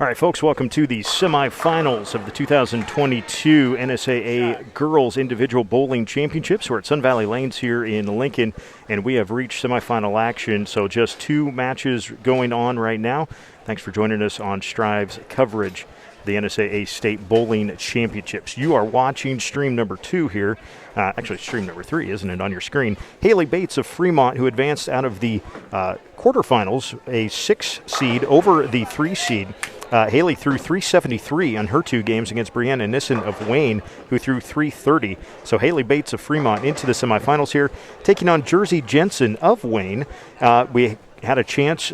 All right, folks, welcome to the semifinals of the 2022 NSAA Girls Individual Bowling Championships. We're at Sun Valley Lanes here in Lincoln, and we have reached semifinal action, so just two matches going on right now. Thanks for joining us on Strive's coverage of the NSAA State Bowling Championships. You are watching stream number 2 here. Actually, stream number 3, isn't it, on your screen? Haylee Bates of Fremont, who advanced out of the quarterfinals, a 6 seed over the 3 seed. Haylee threw 373 on her 2 games against Brianna Nissen of Wayne, who threw 330. So Haylee Bates of Fremont into the semifinals here, taking on Jersi Jensen of Wayne. We had a chance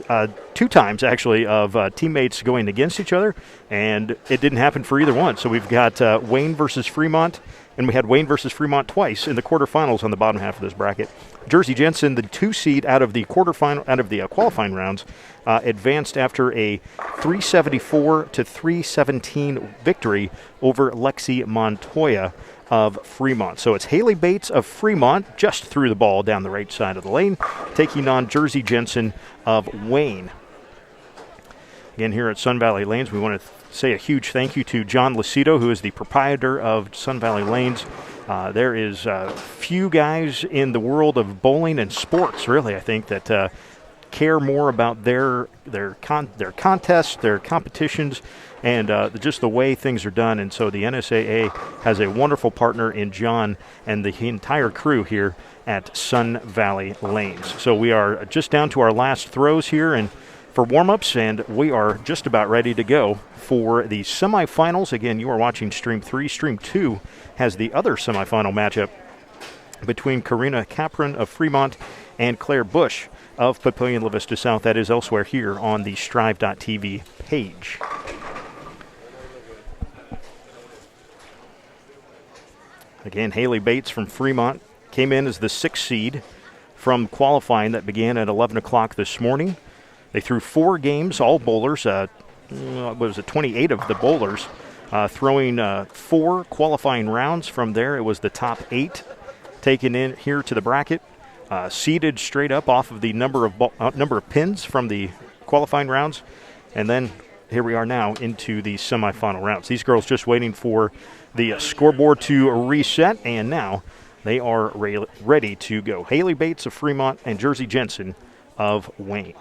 2 times, actually, of teammates going against each other, and it didn't happen for either one. So we've got Wayne versus Fremont, and we had Wayne versus Fremont twice in the quarterfinals on the bottom half of this bracket. Jersi Jensen, the 2 seed out of the qualifying rounds, advanced after a 374 to 317 victory over Lexi Montoya of Fremont. So it's Haylee Bates of Fremont, just threw the ball down the right side of the lane, taking on Jersi Jensen of Wayne. Again, here at Sun Valley Lanes, we want to say a huge thank you to John Lucido, who is the proprietor of Sun Valley Lanes. There is few guys in the world of bowling and sports, really, I think, that care more about their contests, their competitions, and just the way things are done. And so the NSAA has a wonderful partner in John and the entire crew here at Sun Valley Lanes. So we are just down to our last throws here and for warm-ups, and we are just about ready to go for the semifinals. Again, you are watching Stream 3. Stream 2 has the other semifinal matchup between Karina Capron of Fremont and Claire Bush of Papillion La Vista South. That is elsewhere here on the Strive.tv page. Again, Haylee Bates from Fremont came in as the 6th seed from qualifying that began at 11 o'clock this morning. They threw 4 games, all bowlers, 28 of the bowlers, throwing 4 qualifying rounds. From there, it was the top 8 taken in here to the bracket, seeded straight up off of the number of pins from the qualifying rounds, and then here we are now into the semifinal rounds. These girls just waiting for the scoreboard to reset, and now they are ready to go. Haylee Bates of Fremont and Jersi Jensen of Wayne.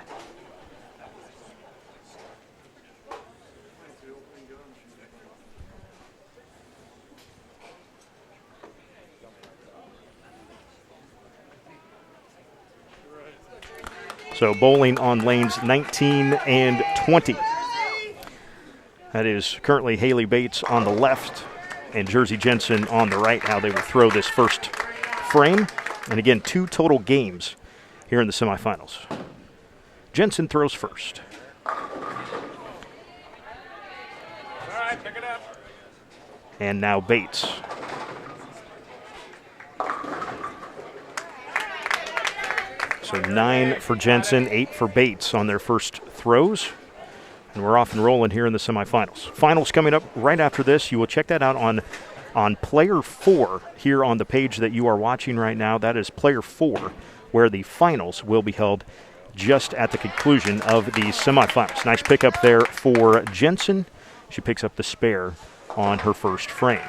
So bowling on lanes 19 and 20. That is currently Haylee Bates on the left and Jersi Jensen on the right, how they will throw this first frame. And again, 2 total games here in the semifinals. Jensen throws first. All right, pick it up. And now Bates. So 9 for Jensen, 8 for Bates on their first throws. And we're off and rolling here in the semifinals. Finals coming up right after this. You will check that out on Player 4 here on the page that you are watching right now. That is Player 4, where the finals will be held just at the conclusion of the semifinals. Nice pickup there for Jensen. She picks up the spare on her first frame.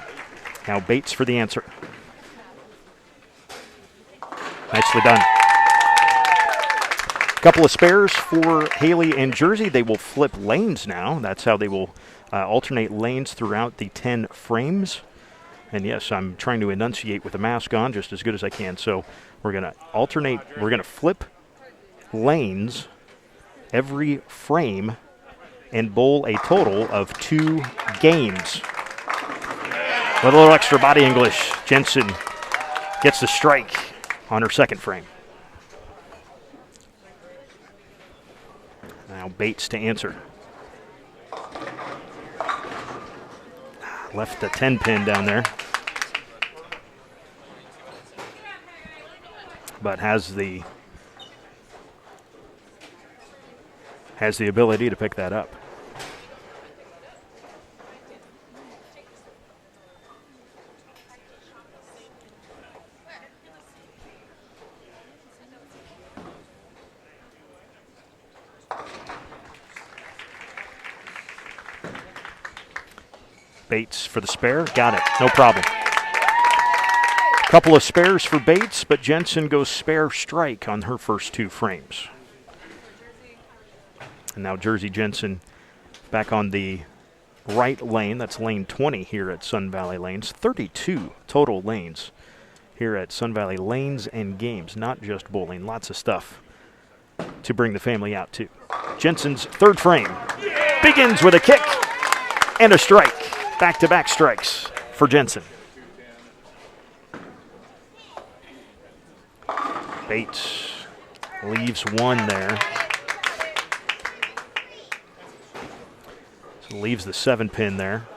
Now Bates for the answer. Nicely done. Couple of spares for Haylee and Jersi. They will flip lanes now. That's how they will alternate lanes throughout the 10 frames. And yes, I'm trying to enunciate with the mask on just as good as I can. So we're going to alternate. We're going to flip lanes every frame and bowl a total of 2 games. With a little extra body English, Jensen gets the strike on her second frame. Now Bates to answer. Left the 10 pin down there. But has the ability to pick that up. Bates for the spare. Got it. No problem. Couple of spares for Bates, but Jensen goes spare strike on her first 2 frames. And now Jersi Jensen back on the right lane. That's lane 20 here at Sun Valley Lanes. 32 total lanes here at Sun Valley Lanes and Games. Not just bowling. Lots of stuff to bring the family out to. Jensen's 3rd frame begins with a kick and a strike. Back-to-back strikes for Jensen. Bates leaves 1 there. So leaves the 7-pin there.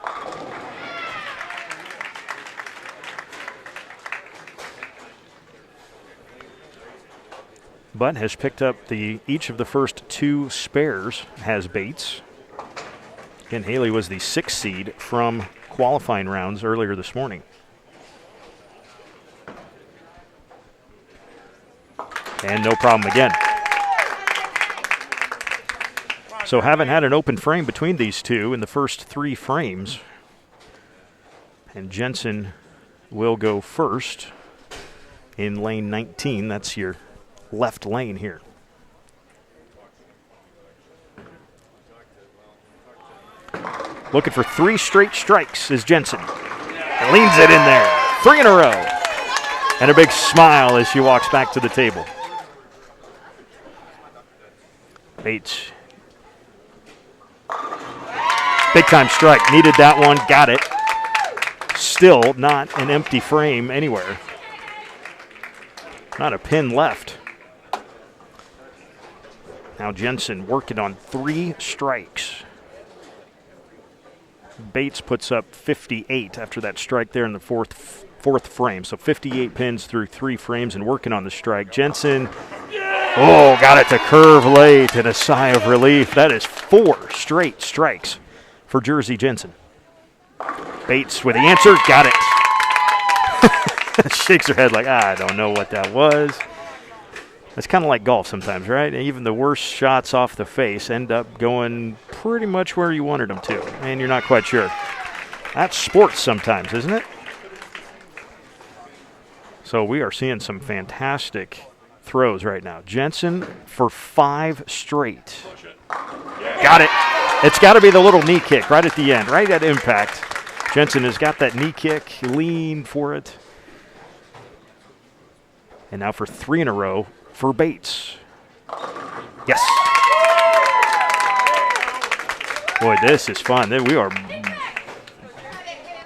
But has picked up each of the first 2 spares, has Bates. Again, Haylee was the 6th seed from qualifying rounds earlier this morning. And no problem again. So haven't had an open frame between these 2 in the first 3 frames. And Jensen will go first in lane 19. That's your left lane here. Looking for 3 straight strikes is Jensen. And leans it in there. 3 in a row. And a big smile as she walks back to the table. Bates. Big time strike. Needed that one. Got it. Still not an empty frame anywhere. Not a pin left. Now Jensen working on 3 strikes. Bates puts up 58 after that strike there in the fourth frame. So 58 pins through 3 frames and working on the strike. Jensen, got it to curve late and a sigh of relief. That is 4 straight strikes for Jersi Jensen. Bates with the answer, got it. Shakes her head like, I don't know what that was. It's kind of like golf sometimes, right? Even the worst shots off the face end up going pretty much where you wanted them to, and you're not quite sure. That's sports sometimes, isn't it? So we are seeing some fantastic throws right now. Jensen for 5 straight. Got it. It's got to be the little knee kick right at the end, right at impact. Jensen has got that knee kick, lean for it. And now for 3 in a row for Bates. Yes. Boy, this is fun.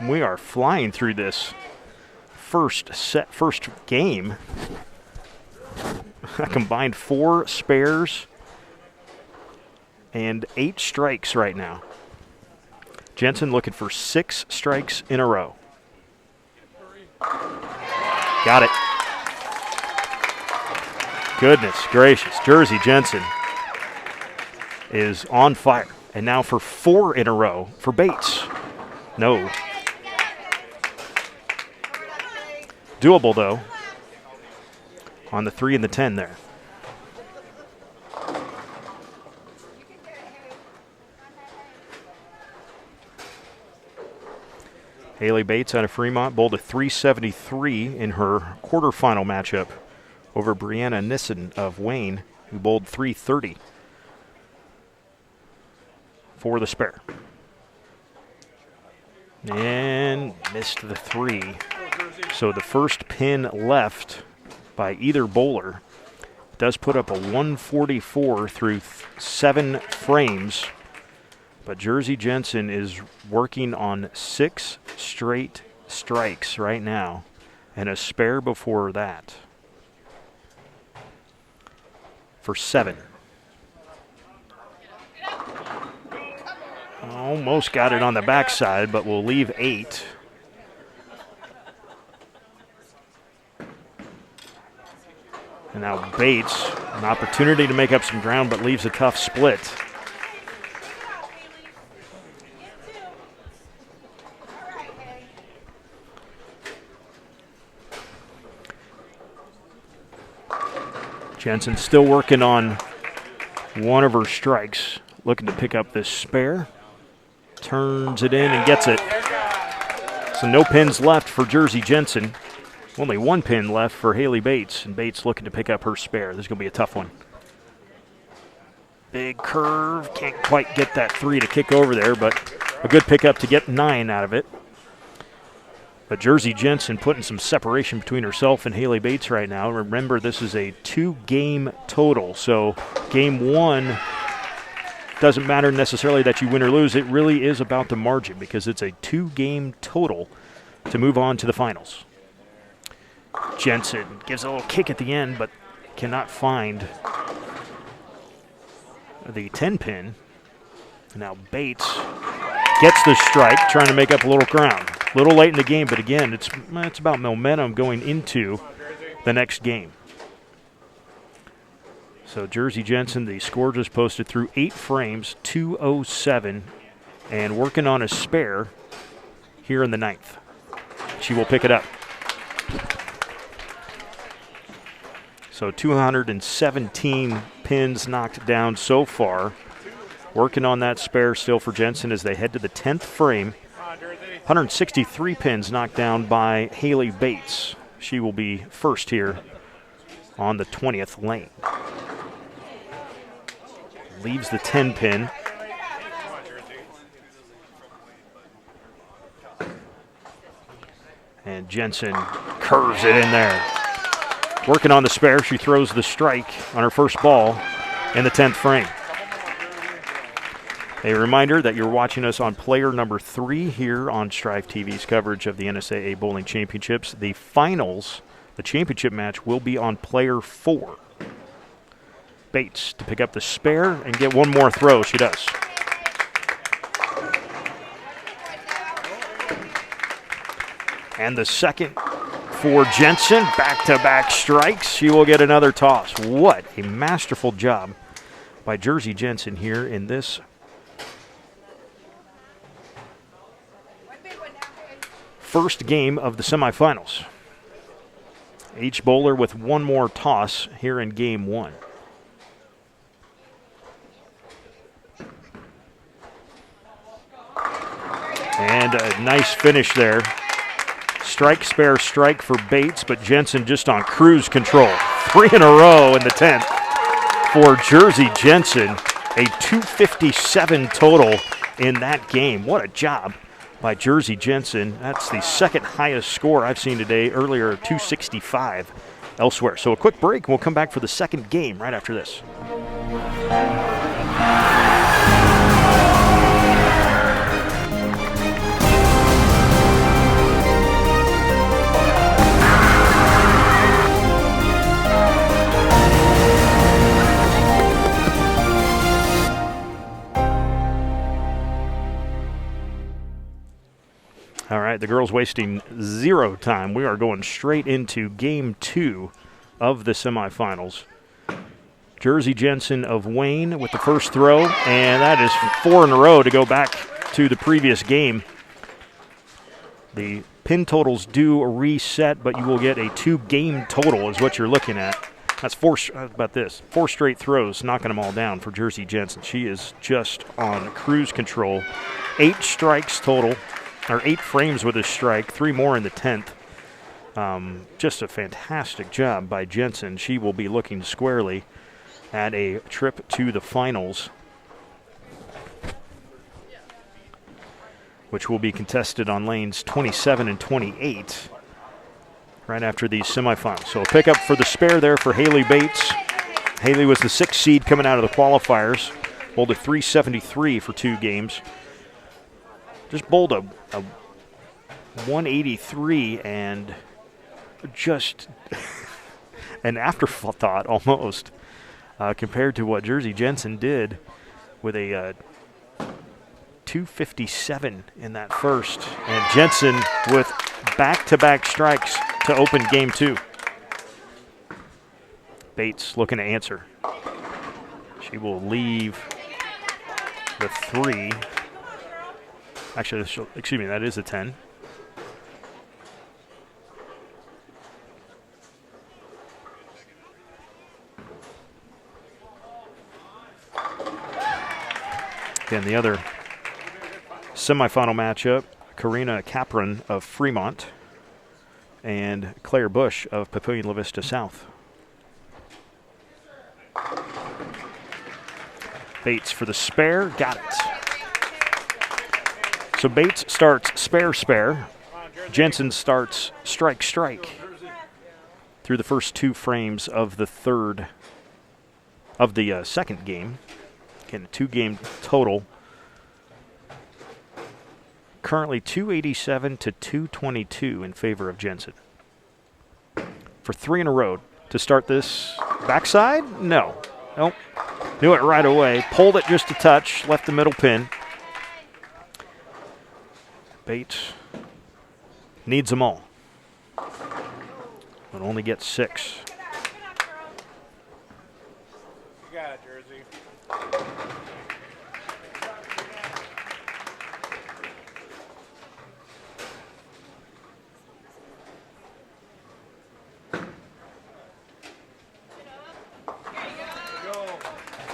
We are flying through this first game. I combined 4 spares and 8 strikes right now. Jensen looking for 6 strikes in a row. Got it. Goodness gracious. Jersi Jensen is on fire. And now for 4 in a row for Bates. No. Doable, though, on the 3 and the 10 there. Haylee Bates out of Fremont bowled a 373 in her quarterfinal matchup over Brianna Nissen of Wayne, who bowled 330 for the spare. And missed the 3. So the first pin left by either bowler does put up a 144 through 7 frames. But Jersi Jensen is working on 6 straight strikes right now and a spare before that for 7. Almost got it on the backside, but we'll leave 8. And now Bates, an opportunity to make up some ground, but leaves a tough split. Jensen still working on one of her strikes, looking to pick up this spare. Turns it in and gets it. So no pins left for Jersi Jensen. Only one pin left for Haylee Bates, and Bates looking to pick up her spare. This is going to be a tough one. Big curve. Can't quite get that 3 to kick over there, but a good pickup to get 9 out of it. But Jersi Jensen putting some separation between herself and Haylee Bates right now. Remember, this is a 2-game total, so game 1 doesn't matter necessarily that you win or lose. It really is about the margin because it's a 2-game total to move on to the finals. Jensen gives a little kick at the end, but cannot find the 10-pin. Now Bates gets the strike, trying to make up a little ground. A little late in the game, but again, it's about momentum going into the next game. So Jersi Jensen, the score just posted through 8 frames, 207, and working on a spare here in the 9th. She will pick it up. So 217 pins knocked down so far. Working on that spare still for Jensen as they head to the 10th frame. 163 pins knocked down by Haylee Bates. She will be first here on the 20th lane. Leaves the 10-pin. And Jensen curves it in there. Working on the spare, she throws the strike on her first ball in the 10th frame. A reminder that you're watching us on player number 3 here on Strive TV's coverage of the NSAA Bowling Championships. The finals, the championship match, will be on player 4. Bates to pick up the spare and get one more throw. She does. And the second for Jensen. Back-to-back strikes. She will get another toss. What a masterful job by Jersi Jensen here in this first game of the semifinals. Each bowler with one more toss here in game 1. And a nice finish there. Strike, spare, strike for Bates, but Jensen just on cruise control. 3 in a row in the 10th for Jersi Jensen. A 257 total in that game. What a job by Jersi Jensen. That's the second highest score I've seen today. Earlier, 265 elsewhere. So a quick break, and we'll come back for the second game right after this. All right, the girls wasting 0 time. We are going straight into game 2 of the semifinals. Jersi Jensen of Wayne with the first throw, and that is 4 in a row to go back to the previous game. The pin totals do reset, but you will get a 2-game total is what you're looking at. That's 4 straight throws, knocking them all down for Jersi Jensen. She is just on cruise control. 8 strikes total. Or 8 frames with a strike, 3 more in the 10th. Just a fantastic job by Jensen. She will be looking squarely at a trip to the finals, which will be contested on lanes 27 and 28 right after these semifinals. So a pickup for the spare there for Haylee Bates. Haylee was the 6th seed coming out of the qualifiers. Bowled a 373 for 2 games. Just bowled a 183 and just an afterthought almost compared to what Jersi Jensen did with a 257 in that first. And Jensen with back-to-back strikes to open game 2. Bates looking to answer. She will leave the 3. Actually, excuse me, that is a 10. Again, the other semifinal matchup, Karina Capron of Fremont and Claire Bush of Papillion La Vista South. Bates for the spare, got it. So Bates starts spare. Jensen starts strike through the first 2 frames of the second game. Again, a 2-game total. Currently 287 to 222 in favor of Jensen. For 3 in a row to start this backside? No. Nope. Knew it right away. Pulled it just a touch. Left the middle pin. Bates needs them all. But only gets 6. You got it, Jersey.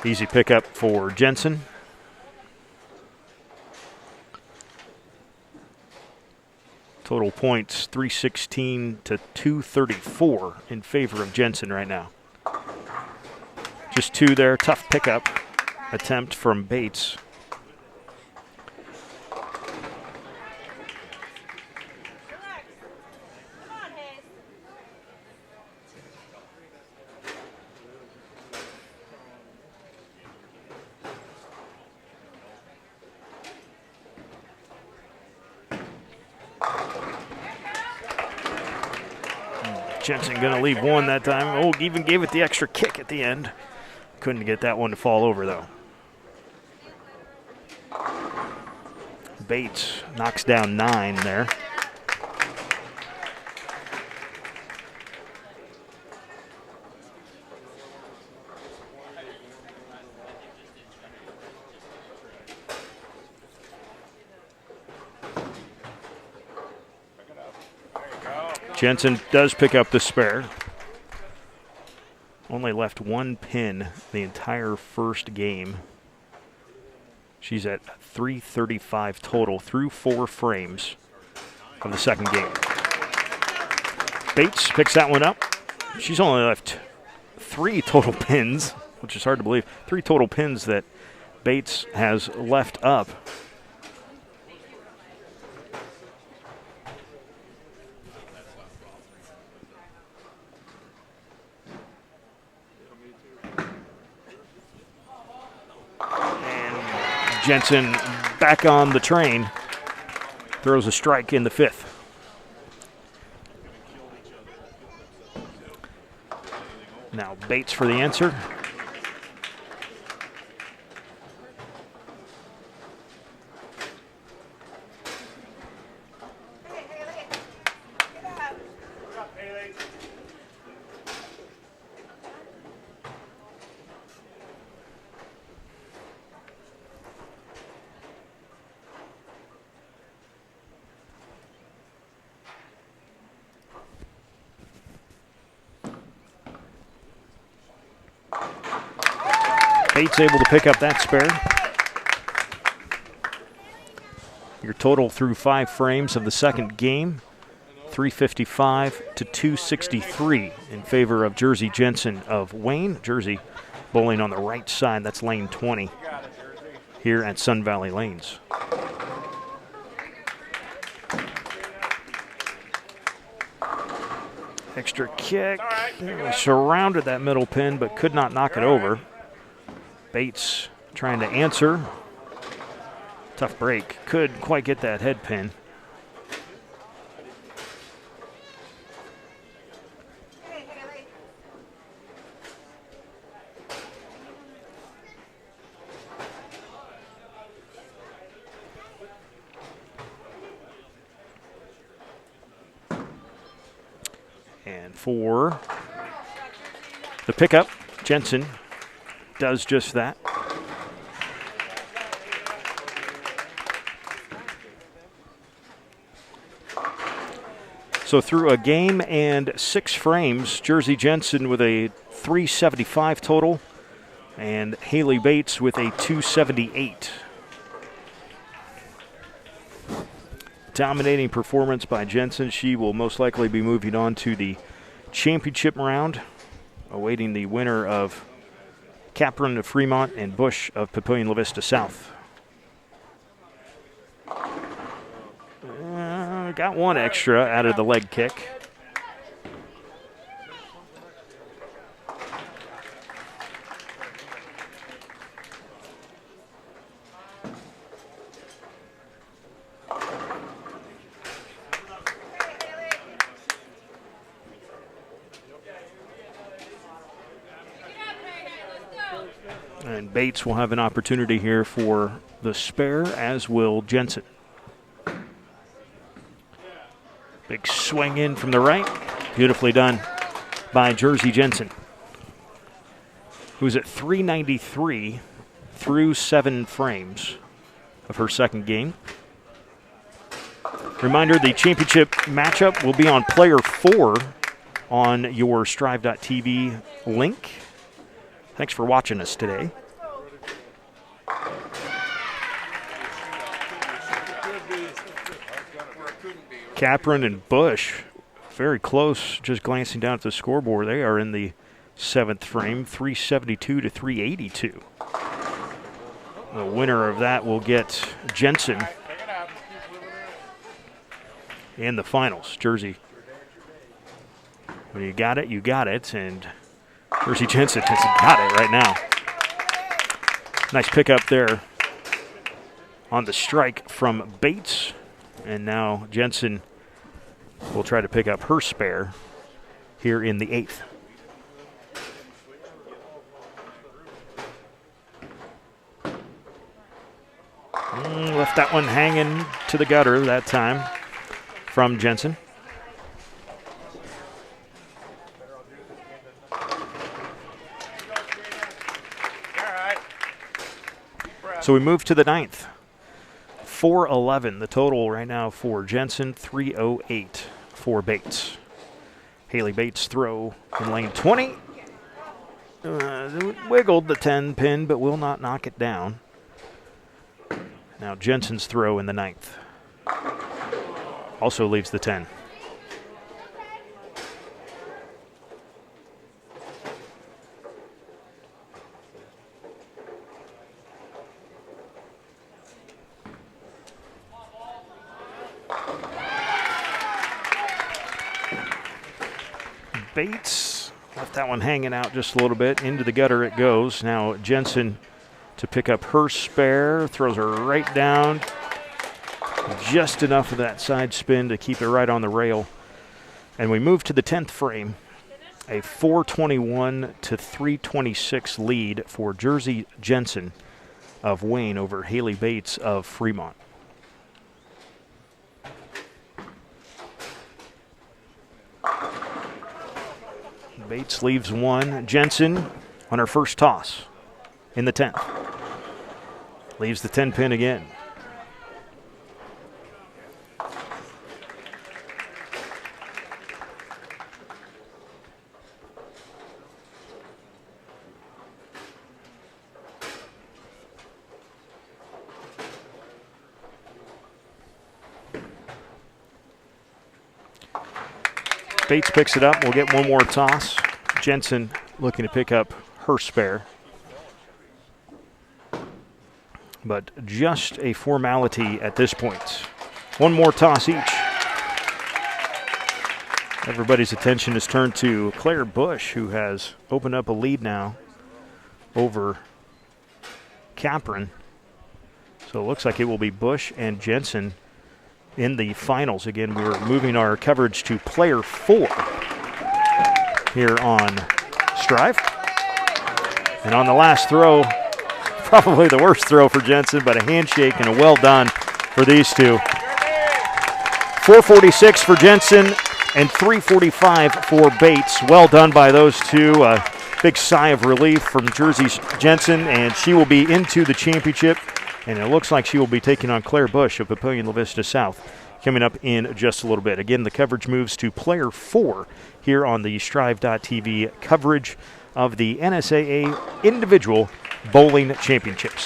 Easy pickup for Jensen. Total points 316 to 234 in favor of Jensen right now. Just 2 there. Tough pickup attempt from Bates. Jensen going to leave 1 that time. Oh, even gave it the extra kick at the end. Couldn't get that one to fall over, though. Bates knocks down 9 there. Jensen does pick up the spare. Only left 1 pin the entire first game. She's at 335 total through 4 frames of the second game. Bates picks that one up. She's only left 3 total pins, which is hard to believe. 3 total pins that Bates has left up. Jensen back on the train, throws a strike in the 5th. Now Bates for the answer. Bates able to pick up that spare. Your total through 5 frames of the second game, 355 to 263 in favor of Jersi Jensen of Wayne. Jersi bowling on the right side. That's lane 20 here at Sun Valley Lanes. Extra kick. Surrounded that middle pin but could not knock it over. Bates trying to answer. Tough break. Couldn't quite get that head pin. And for the pickup, Jensen does just that. So through a game and 6 frames, Jersi Jensen with a 375 total and Haylee Bates with a 278. dominating performance by Jensen. She will most likely be moving on to the championship round, awaiting the winner of Capron of Fremont and Bush of Papillion La Vista South. Got one extra out of the leg kick. And Bates will have an opportunity here for the spare, as will Jensen. Big swing in from the right. Beautifully done by Jersi Jensen, who's at 393 through 7 frames of her second game. Reminder, the championship matchup will be on player 4 on your strive.tv link. Thanks for watching us today. Capron and Bush, very close, just glancing down at the scoreboard. They are in the 7th frame, 372 to 382. The winner of that will get Jensen in the finals. Jersi, when you got it, you got it, and Jersi Jensen has got it right now. Nice pickup there on the strike from Bates. And now Jensen will try to pick up her spare here in the 8th. Left that one hanging to the gutter that time from Jensen. So we move to the 9th. 411 the total right now for Jensen, 308 for Bates. Haylee Bates throw in lane 20. Wiggled the 10 pin, but will not knock it down. Now Jensen's throw in the 9th. Also leaves the 10. Bates left that one hanging out just a little bit. Into the gutter it goes. Now Jensen to pick up her spare. Throws her right down. Just enough of that side spin to keep it right on the rail. And we move to the 10th frame. A 421 to 326 lead for Jersi Jensen of Wayne over Haylee Bates of Fremont. Bates leaves one. Jensen on her first toss in the 10th. Leaves the 10 pin again. Bates picks it up. We'll get one more toss. Jensen looking to pick up her spare. But just a formality at this point. One more toss each. Everybody's attention is turned to Claire Bush, who has opened up a lead now over Capron. So it looks like it will be Bush and Jensen in the finals. Again, we're moving our coverage to player 4 here on Strive. And on the last throw, probably the worst throw for Jensen, but a handshake and a well done for these two. 446 for Jensen and 345 for Bates. Well done by those two. Big sigh of relief from Jersi Jensen, and she will be into the championship. And it looks like she will be taking on Claire Bush of Papillion La Vista South coming up in just a little bit. Again, the coverage moves to player 4 here on the Strive.tv coverage of the NSAA Individual Bowling Championships.